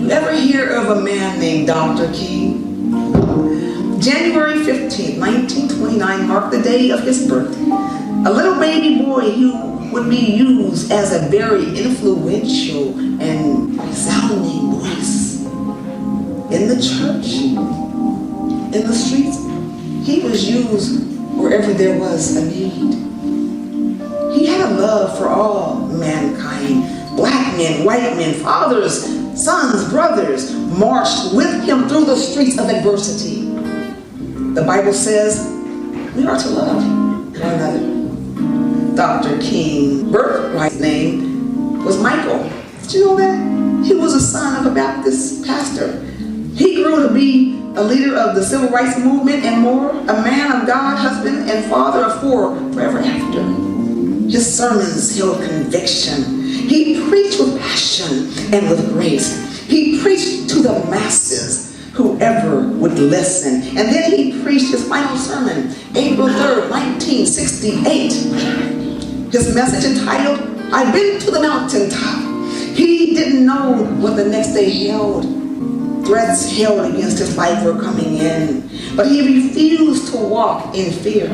You ever hear of a man named Dr. King? January 15th, 1929 marked the day of his birth. A little baby boy who would be used as a very influential and resounding voice in the church, in the streets. He was used wherever there was a need. He had a love for all mankind. Black men, white men, fathers, sons, brothers marched with him through the streets of adversity. The Bible says we are to love one another. Dr. King's birthright name was Michael. Did you know that? He was a son of a Baptist pastor. He grew to be a leader of the civil rights movement and more, a man of God, husband, and father of four forever after. His sermons held conviction. He preached with passion and with grace. He preached to the masses, whoever would listen. And then he preached his final sermon, April 3rd, 1968. His message entitled, I've been to the mountaintop. He didn't know what the next day held. Threats held against his life were coming in, but he refused to walk in fear.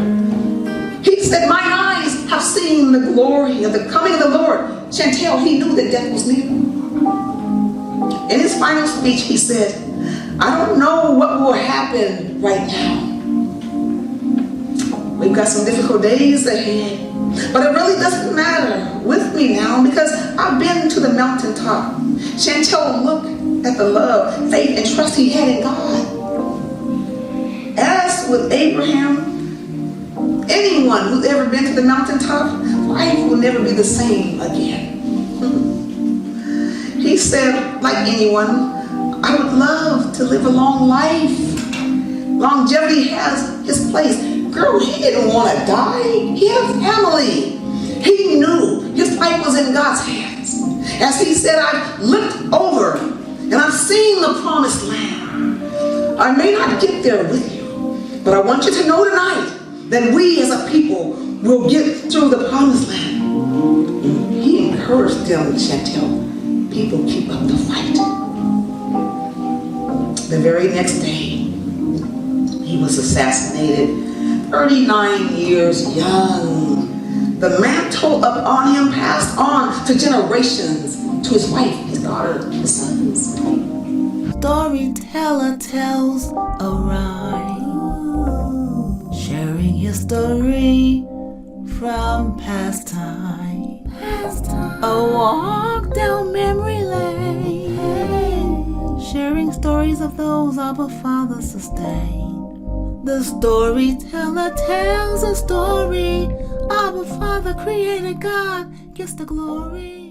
He said, my eyes have seen the glory of the coming of the Lord. Chantel, he knew that death was near. In his final speech, he said, I don't know what will happen right now. We've got some difficult days ahead, but it really doesn't matter with me now because I've been to the mountaintop. Chantel, look at the love, faith, and trust he had in God. As with Abraham, anyone who's ever been to the mountaintop, life will never be the same again. He said, like anyone, I would love to live a long life. Longevity has his place. Girl, he didn't want to die. He had a family. He knew his life was in God's hands. As he said, I've looked over and I've seen the promised land. I may not get there with you, but I want you to know tonight that we as a people will get through the promised land. He encouraged them, Chantel, people keep up the fight. The very next day, he was assassinated, 39 years young. The mantle upon him passed on to generations, to his wife, his daughter, his sons. Storyteller tells a rhyme, sharing his story from past time. A walk down memory lane, sharing stories of those our fathers sustained. The storyteller tells a story. Our Father, Creator God, gets the glory.